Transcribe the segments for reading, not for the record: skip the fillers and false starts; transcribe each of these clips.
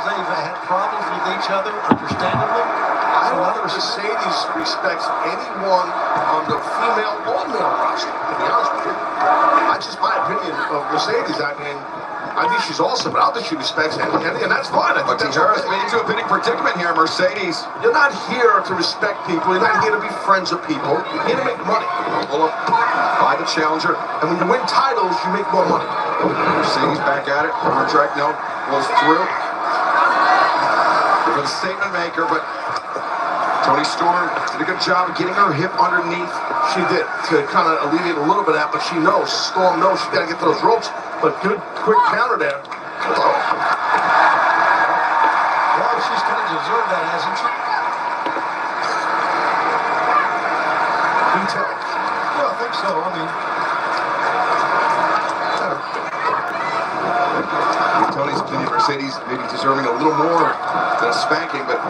they've had problems with each other, understandably. I don't think Mercedes respects anyone on the female or male roster, to be honest with you. That's just my opinion of Mercedes. I mean, I think she's awesome, but I don't think she respects anyone, and that's fine. I think that's Harris made into a pinning predicament here, Mercedes. You're not here to respect people. You're not here to be friends with people. You're here to make money. Pull up by the challenger. And when you win titles, you make more money. Mercedes back at it. Arm drag, no, goes through. For the statement maker, but Toni Storm did a good job of getting her hip underneath. She did, to kind of alleviate a little bit of that, but she knows, Storm knows she's got to get to those ropes. But good, quick counter there. Well, she's kind of deserved that, hasn't she? You tell. Yeah, I think so. I mean, in Tony's opinion, Mercedes maybe deserving a little more than a spanking, but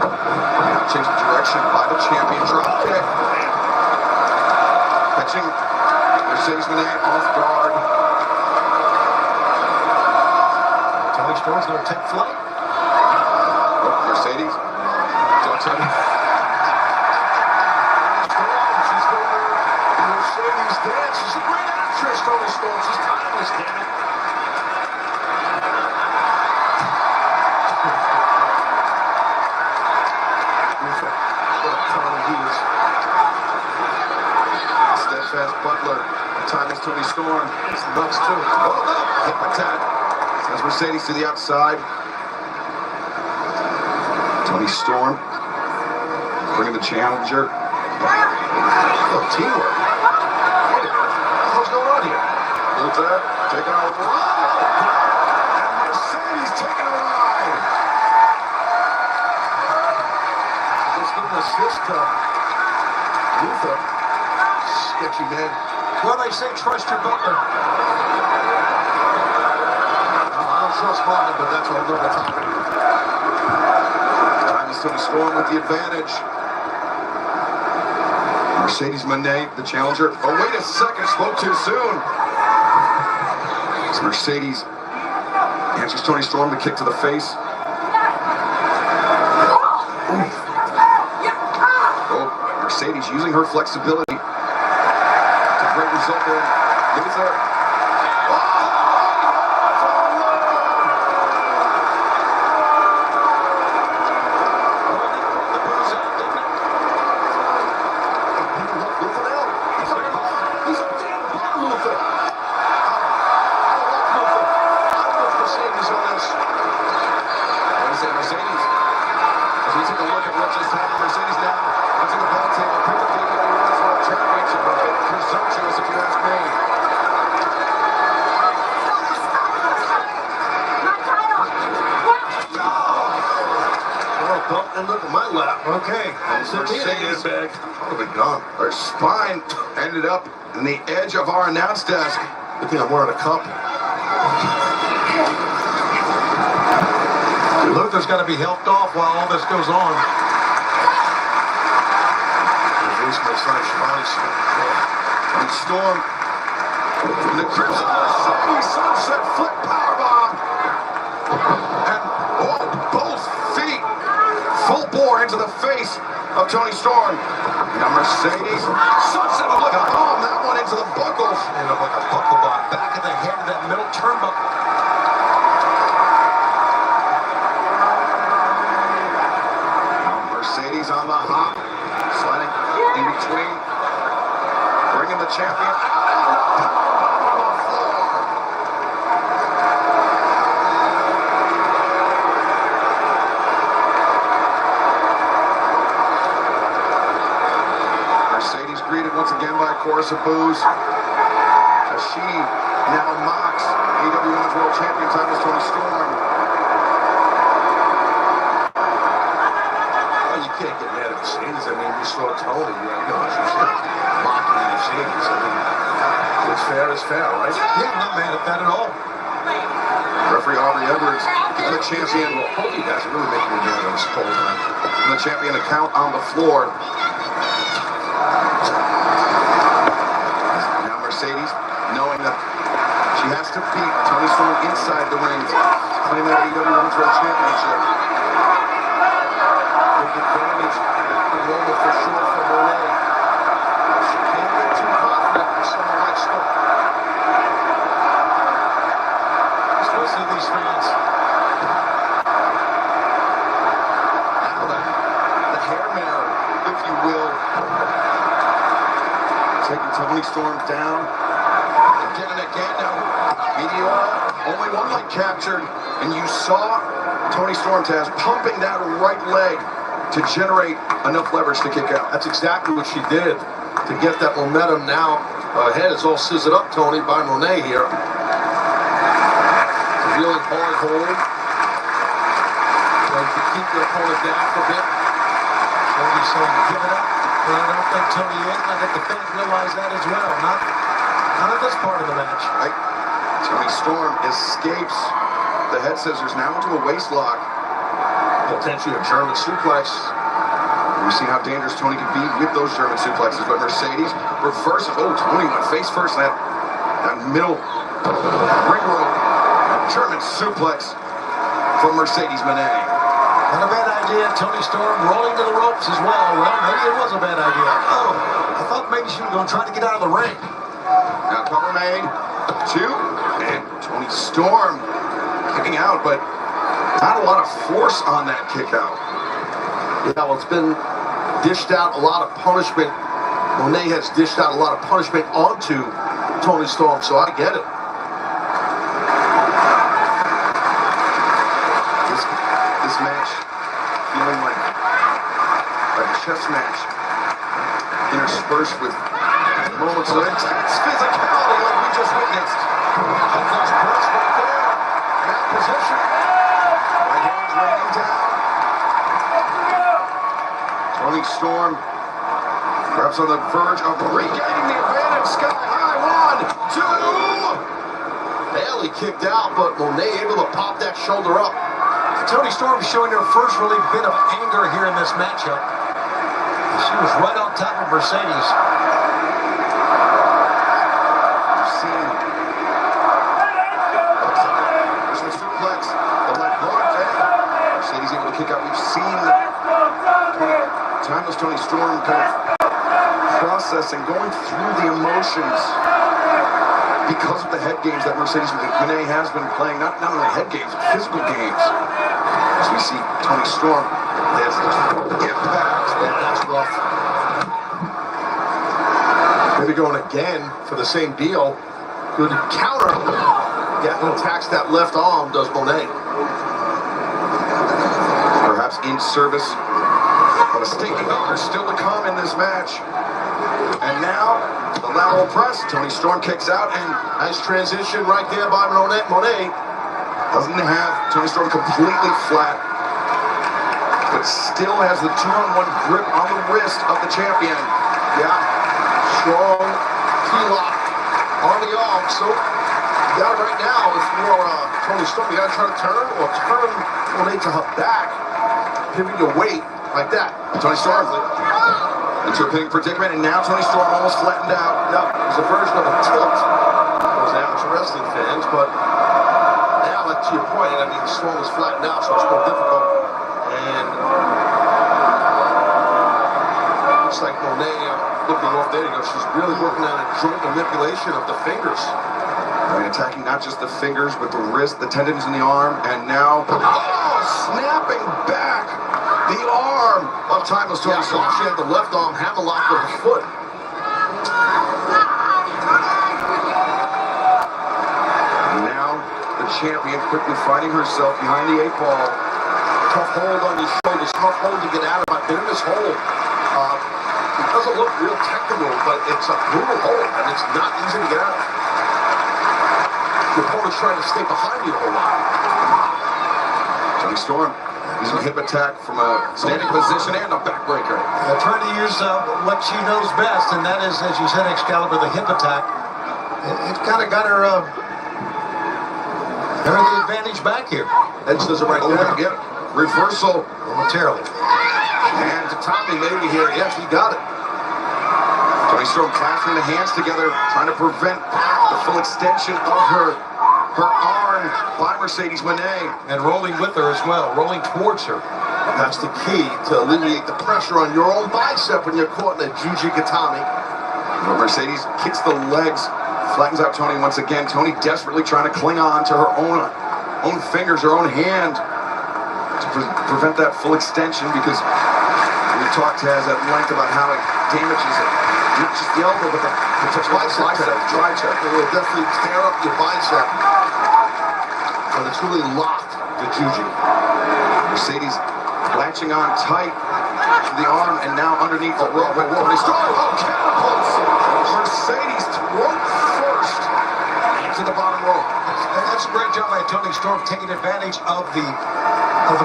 change of direction by the champion. Drop kick. Catching Mercedes Monet off guard. Toni Storm's going to take flight. Oh, Mercedes. Don't tell me. She's doing her Mercedes dance. She's a great actress, Toni Storm. She's timeless, damn it. Steadfast Butler. Time is Toni Storm. It's nuts too. Oh no! Hip attack. As Mercedes to the outside. Toni Storm bringing the challenger. Oh, teamwork. What's going on here? Luther taking a ride. And Mercedes taking a ride. Just giving an assist to Luther. Sketchy man. Well, they say trust your butler. I don't trust mine, but that's what I'm going to talk about. Time is Toni Storm with the advantage. Mercedes Monet, the challenger. Oh, wait a second, spoke too soon. As Mercedes answers Toni Storm, the kick to the face. Oh, Mercedes using her flexibility. It's a great result there. Luther. Mercedes, as we take a look at what just happened, Mercedes now onto the ball table, pick up the Women's World Championship, a bit presumptuous if you ask me. Well, don't end up in my lap. Okay. Mercedes bag. I'd have been gone. Her spine ended up in the edge of our announce desk. Good thing I'm wearing a cup. Luther's got to be helped off while all this goes on. And Storm in the Crimson Mercedes sunset flip powerbomb. And both feet full bore into the face of Toni Storm. Now Mercedes sunset like a bomb. That one into the buckles. And like a buckle block. Back of the head of that middle turnbuckle. Mercedes on the hop, sliding in between, bringing the champion out on the floor. Mercedes greeted once again by a chorus of boos as she now mocks AEW Women's World Champion titles Toni Storm. You can't get mad at Mercedes. I mean, we saw Toni, she was mocking Mercedes. I mean, what's fair is fair, right? Yeah, I'm not mad at that at all. Referee Aubrey Edwards and the champion. Well, both you guys are really making me mad on this whole time. And the champion account on the floor. Now Mercedes, knowing that she has to beat Toni Storm inside the ring, claim that AEW Women's World Championship. Toni Storm down again and again. Now, media only one leg captured, and you saw Toni Storm, Taz, pumping that right leg to generate enough leverage to kick out. That's exactly what she did to get that momentum. Now head is all scissored up, Toni, by Monet here. A really hard hold. Trying to keep your opponent down for a bit. Toni's saying give it up. But I don't think Toni is. I think the fans realize that as well. Not at this part of the match. Right. Toni Storm escapes the head scissors now into a waist lock. Potentially a German suplex. We've seen how dangerous Toni can be with those German suplexes, but Mercedes reverses. Oh, Toni went face first in that middle ring rope. German suplex from Mercedes Monet. Not a bad idea. Toni Storm rolling to the ropes as well. Well, maybe it was a bad idea. Oh, I thought maybe she was going to try to get out of the ring. Now cover made. 2. And Toni Storm kicking out, but not a lot of force on that kick out. Yeah, well, it's been dished out a lot of punishment. Monet has dished out a lot of punishment onto Toni Storm, so I get it. This match feeling like a chess match interspersed with moments of intense physicality like we just witnessed. And there's press right there. In that position. Right hands raining down. Toni Storm perhaps on the verge of regaining the advantage. Sky high. 1, 2. Barely kicked out, but Monet able to pop that shoulder up. Toni Storm showing her first really bit of anger here in this matchup. She was right on top of Mercedes. We've seen Russian suplex, the leg hook, and Mercedes able to kick out. We've seen timeless Toni Storm kind of processing, going through the emotions because of the head games that Mercedes Monet has been playing. Not only head games, but physical games. As we see Toni Storm, there's the impact. That's rough. Maybe going again for the same deal. Good counter. Yeah, attacks that left arm, does Monet. Perhaps in service, but a stinking arm still to come in this match. And now, the lateral press. Toni Storm kicks out, and Nice transition right there by Monet. doesn't have Toni Storm completely flat, but still has the 2-on-1 grip on the wrist of the champion. Yeah, strong key lock on the arm. So, you got it right now. If you're Toni Storm, you got to try to turn or turn Monet to her back, pivot your weight like that. Toni Storm into a pinning predicament, and now Toni Storm almost flattened out. Yeah, it's a version of a tilt for those amateur wrestling fans, but now, like to your point, I mean, the Storm is flattened out, so it's more difficult. And looks like Monet looking off there, she's really working on a joint manipulation of the fingers. And attacking not just the fingers, but the wrist, the tendons in the arm, and now, snapping back the arm of timeless Toni Storm. She had the left arm hammerlocked with her foot. And now, the champion quickly finding herself behind the 8 ball. Tough hold on his shoulders, tough hold to get out of. I've been in this hole. It doesn't look real technical, but it's a brutal hole, and it's not easy to get out of. The opponent's trying to stay behind you the whole while. Toni Storm using a hip attack from a standing position and a backbreaker. Trying to use what she knows best, and that is, as you said, Excalibur, the hip attack. It kind of got her the advantage back here. Edge does it right there. Yeah, reversal Momentarily. and Tommy maybe here. Yes, he got it. Toni Storm clasping the hands together, trying to prevent the full extension of her arm by Mercedes Monet. And rolling with her as well, rolling towards her. That's the key to alleviate the pressure on your own bicep when you're caught in a Jujigatami. Mercedes kicks the legs, flattens out Toni once again. Toni desperately trying to cling on to her own fingers, her own hand to prevent that full extension, because we talked, Taz, at length about how it damages it. not just the elbow, but the tricep. It will definitely tear up your bicep. But it's really locked, the juju. Mercedes latching on tight to the arm and now underneath the rope. They start catapults. Mercedes throat first into the bottom rope. And that's a great job by Toni Storm taking advantage of the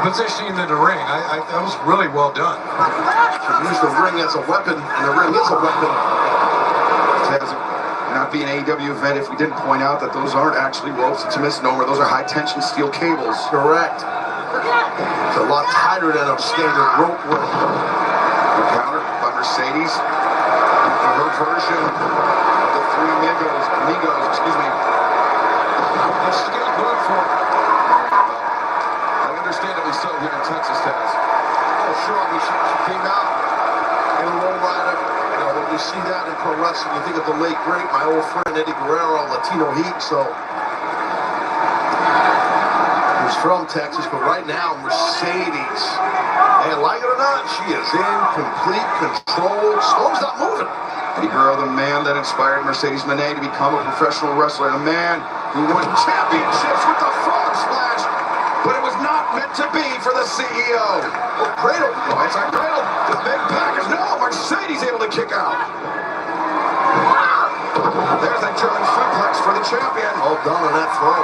positioning in the ring. That was really well done. Should use the ring as a weapon, and the ring is a weapon. Not being an AEW event, if we didn't point out that those aren't actually ropes, it's a misnomer. Those are high-tension steel cables. Correct. It's a lot tighter than a standard rope rope. The counter by Mercedes. For her version of the three amigos, excuse me. She's getting good for it. Understandably so here in Texas, Taz. Oh, sure. I mean, she came out in a low rider. You know, when we see that in pro wrestling, you think of the late great, my old friend Eddie Guerrero, Latino Heat. So he's from Texas, but right now Mercedes, and like it or not, she is in complete control. Storm's not moving. Eddie Guerrero, the man that inspired Mercedes Moné to become a professional wrestler, a man who won championships with the frog splash, but it was not meant to be for the CEO. Oh, cradle. Oh, it's a cradle. The big package. No, Mercedes able to kick out. There's a German suplex for the champion. All done on that throw.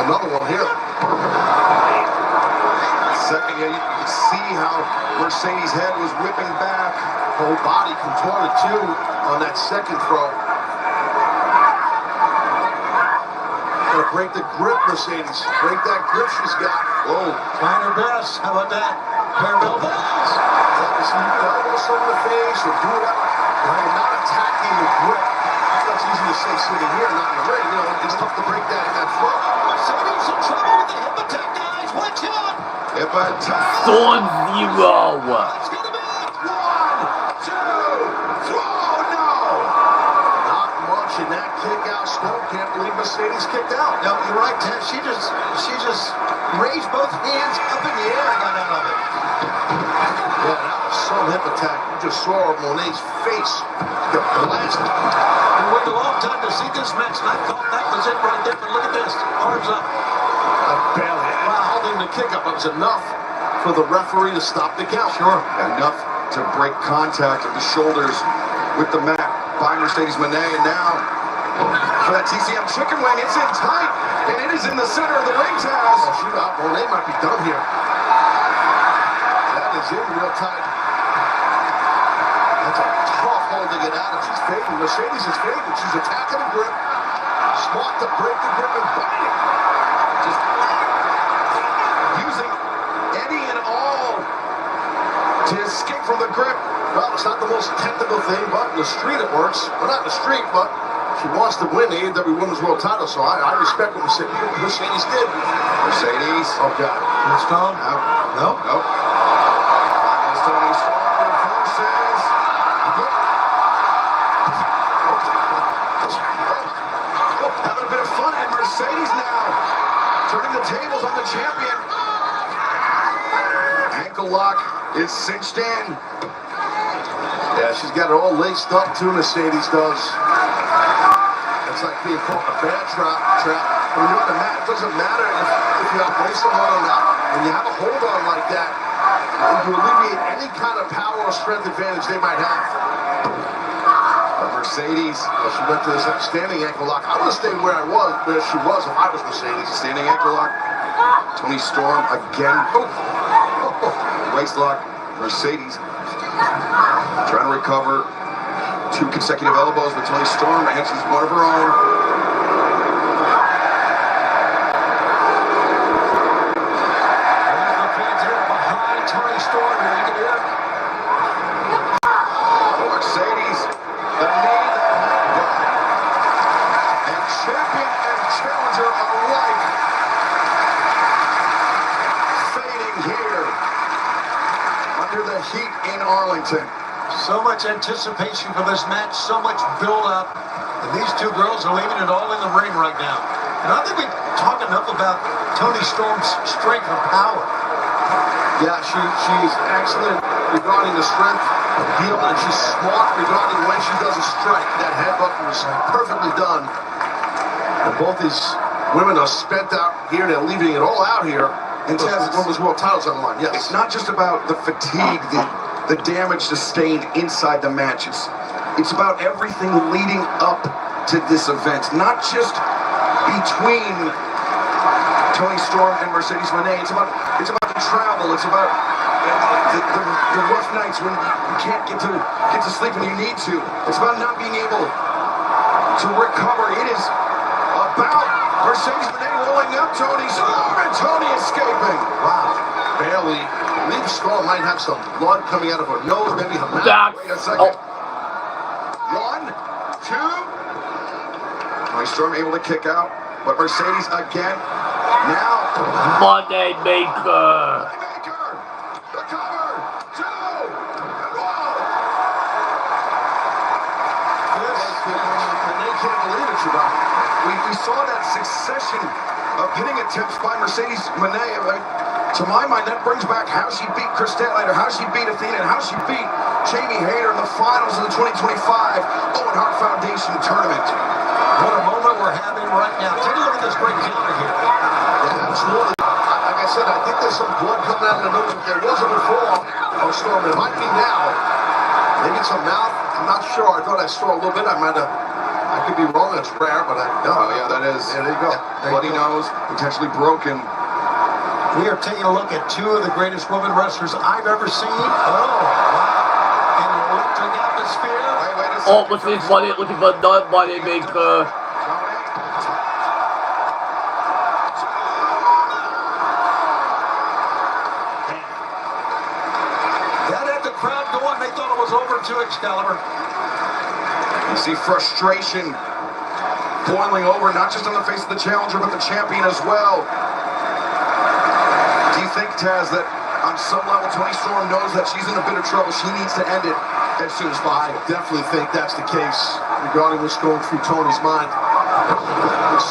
Another one here. Second, yeah, you can see how Mercedes' head was whipping back. Whole body contorted too on that second throw. Gonna break the grip, Mercedes. Break that grip she's got. Whoa, trying her best. How about that? Pair of elbows. So you can elbow someone in the face or do whatever. You're not attacking the grip. That's easy to say sitting here, not in the ring. You know, it's tough to break that in that throw. Mercedes in trouble with the hip attack, guys. Watch out. Hip attack. Storm Zero. It's gonna be 1, 2, throw, no. Not much in that kick out. Storm can't believe Mercedes kicked out. No, you're right, Ted. She just raised both hands up in the air and got out of it. Yeah, that was some hip attack. You just saw Monet's face get blasted. We waited a long time to see this match, and I thought that was it right there. But look at this. Arms up. Barely. Holding the kick up. It was enough for the referee to stop the count. Sure. Enough to break contact of the shoulders with the mat by Mercedes Moné. And now for that TCM chicken wing, it's in tight, and it is in the center of the ring, Taz. Oh, shoot out. Monet might be done here. That is in real tight. That's a tough hold to get out of. She's fading. Mercedes is fading. She's attacking the grip. Smart to break the grip and biting. Just using any and all to escape from the grip. Well, it's not the most technical thing, but in the street it works. Well, not in the street, but she wants to win the AEW Women's World title, so I respect what Mercedes did. Mercedes. Oh, God. Stone? No. Nope. Toni Storm versus. Having a bit of fun, and Mercedes now turning the tables on the champion. Ankle lock is cinched in. Yeah, she's got it all laced up, too, Mercedes does. It's like being caught in a bear trap. When you're on the mat, it doesn't matter if you outweigh someone or not. When you have a hold on like that, you alleviate any kind of power or strength advantage they might have. Mercedes. Well, she went to this standing ankle lock. I would have stayed where she was if I was Mercedes. Standing ankle lock. Toni Storm again. Waist lock. Mercedes trying to recover 2 consecutive elbows, but Toni Storm answers one of her own. The fans here behind Toni Storm. You can hear it. Mercedes, the knee that had died, and champion and challenger alike fading here under the heat in Arlington. So much anticipation for this match, so much build-up, and these two girls are leaving it all in the ring right now. And I think we talk enough about Toni Storm's strength and power. Yeah, she's excellent regarding the strength. deal, and she's smart regarding when she does a strike. That headbutt was perfectly done. And both these women are spent out here. They're leaving it all out here. And Taz, women's world titles on the line. Yes. It's not just about the fatigue, the damage sustained inside the matches. It's about everything leading up to this event, not just between Toni Storm and Mercedes Moné. It's about the travel. It's about the rough nights when you can't get to sleep when you need to. It's about not being able to recover. It is about Mercedes Moné rolling up Toni Storm and Toni escaping. Wow. Barely. I believe Storm might have some blood coming out of her nose, maybe her mouth. Wait a second. 1, 2. Toni Storm able to kick out, but Mercedes again. Now. Monday Maker. The cover. 2. And 1. And they can't believe it, Shabbat. We saw that succession of hitting attempts by Mercedes Moné. To my mind, that brings back how she beat Chris Statlander, how she beat Athena, and how she beat Jamie Hayter in the finals of the 2025 Owen Hart Foundation tournament. What a moment we're having right now. Take a look at this great counter here. Yeah, absolutely. Like I said, I think there's some blood coming out of the nose. There wasn't before on Storm. It might be now. Maybe it's a mouth. I'm not sure. I thought I saw a little bit. I could be wrong. It's rare, but Oh yeah, that is. Yeah, there you go. Bloody nose, potentially broken. We are taking a look at two of the greatest women wrestlers I've ever seen. Oh, wow. In an electric atmosphere. Wait a Oh, second. what's this money? Looking for another Monday Maker. That had the crowd going. They thought it was over to Excalibur. You see frustration boiling over, not just on the face of the challenger, but the champion as well. Do you think, Taz, that on some level Toni Storm knows that she's in a bit of trouble? She needs to end it as soon as I possible. definitely think that's the case regarding what's going through Toni's mind.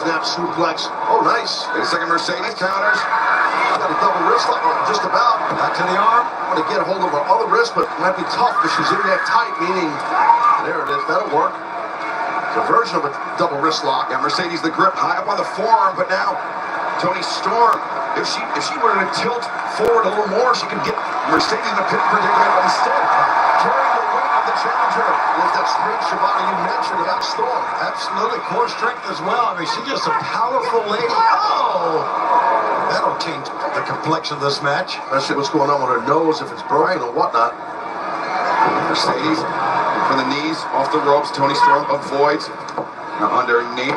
Snap suplex. Oh, nice. Wait a second, Mercedes counters. She's got a double wrist lock, just about. Back to the arm. Want to get a hold of her other wrist, but it might be tough because she's in there tight, meaning there it is. That'll work. It's a version of a double wrist lock. Yeah, Mercedes the grip high up on the forearm, but now Toni Storm, if she were to tilt forward a little more, she could get Mercedes in a predicament, but instead carrying the weight of the challenger. There's that strength, Shibata, you mentioned about Storm. Absolutely. Core strength as well. I mean, she's just a powerful lady. Oh! That'll change the complexion of this match. Especially what's going on with her nose, if it's broken or whatnot. Mercedes for the knees, off the ropes. Toni Storm avoids. Now underneath.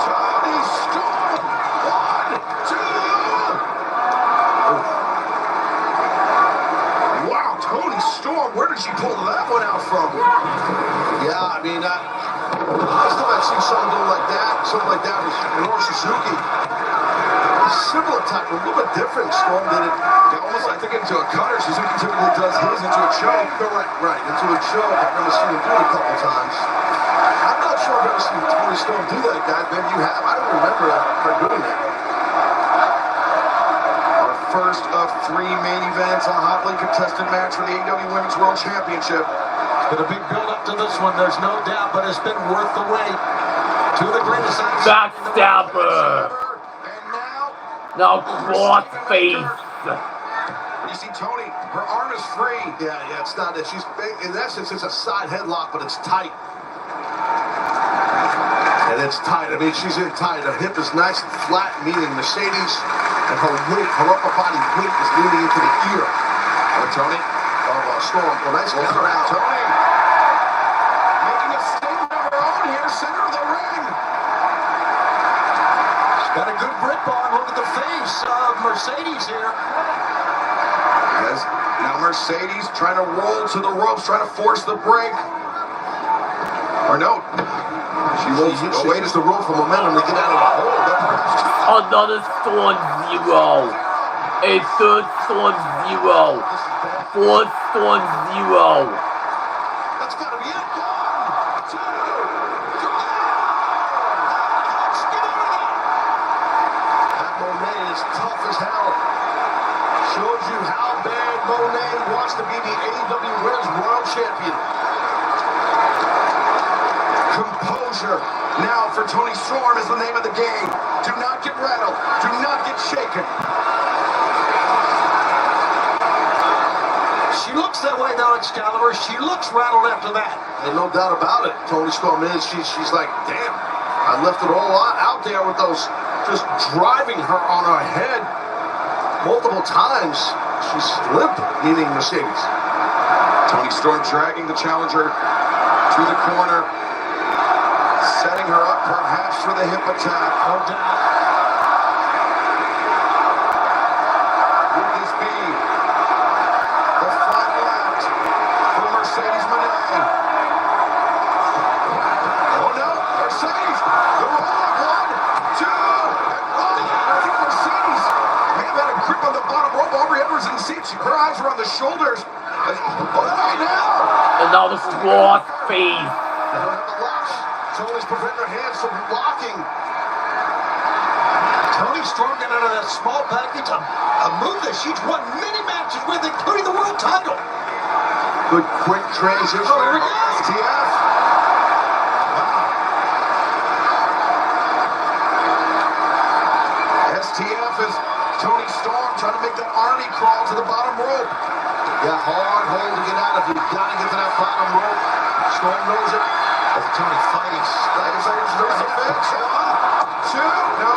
Toni Storm! 1, 2! Wow, Toni Storm, where did she pull that one out from? Yeah, I mean, last time I'd seen something like that was Minoru Suzuki. Similar type, a little bit different. Storm did it. Yeah, almost like thinking into a cutter. Suzuki typically does his into a choke. Correct, right, into a choke. I've never seen him do it a couple times. I'm not sure I've ever seen Toni Storm do that, guys. Maybe you have. I don't remember her doing that. Our first of 3 main events, a hotly contested match for the AEW Women's World Championship. It's been a big build-up to this one, there's no doubt, but it's been worth the wait. Two of the greatest acts. Backstabber. And now, Now cross face. you see Toni, her arm is free. Yeah, it's not that she's, in essence, it's a side headlock, but it's tight. And it's tight. I mean, she's in tight. Her hip is nice and flat, meaning Mercedes, and her weight, her upper body weight is leaning into the ear Oh, Toni. of Storm. Well, nice counter out. Toni making a statement of her own here, center of the ring. She's got a good grip on. Look at the face of Mercedes here. As now Mercedes trying to roll to the ropes, trying to force the break. Or no. She rolls. She Oh, wait, uses the rope for momentum to get out of the hole. That perhaps Another Storm 0. A third Storm 0. Fourth Storm 0. that's got to be it. 1, 2, 3. That Monet is tough as hell. Shows you how bad Monet wants to be the AEW Women's World Champion. Composure now for Toni Storm is the name of the game. Do not get rattled. Do not get shaken. She looks that way though, Excalibur. She looks rattled after that. And no doubt about it, Toni Storm is. She's like, damn, I left it all out there with those, just driving her on her head multiple times. She's limp, meaning Mercedes. Toni Storm dragging the challenger to the corner, setting her up perhaps for the hip attack. No doubt. Would this be the final act for Mercedes Moné? Oh no, Mercedes! The roll-up, 1, 2, and oh, I think Mercedes may have had a grip on the bottom rope. Aubrey Edwards didn't see it. Her eyes were on the shoulders. Oh, now! And now the squad face. They don't have the latch. Tony's preventing her hands from blocking. Toni Storm got out of that small package, a move that she's won many matches with, including the world title. Good quick transition. Oh, here we go. STF. STF is Toni Storm trying to make that army crawl to the bottom rope. Yeah, hard hold to get out of. You've got to get to that bottom rope. Storm knows it. Toni fighting. Mercedes to her feet. 1, 2, no.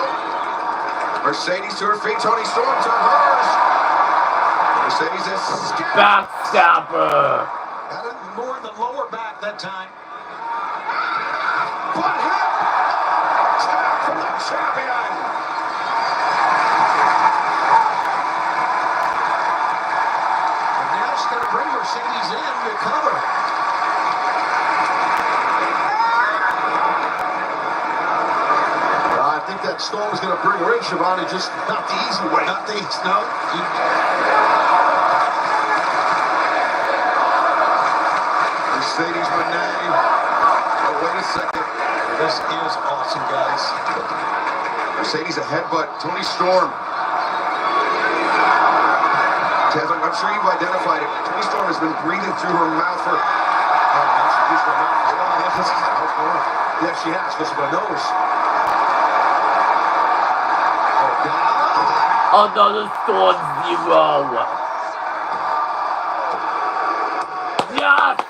Mercedes to her feet. Toni Storm to hers. Mercedes is scared. Backstabber. Got it more in the lower back that time. Butt hit. Tap from the champion. And now she's got to bring Mercedes in to cover. I think that Storm is going to bring her in, Shivani, just not the easy way. Not the no. Mercedes Moné. Oh, wait a second. This is awesome, guys. Mercedes a headbutt. Toni Storm. Taz, I'm sure you've identified it. Toni Storm has been breathing through her mouth for. Oh, now she used her mouth. Yeah, she has, because of her nose. Another Storm 0. Yes!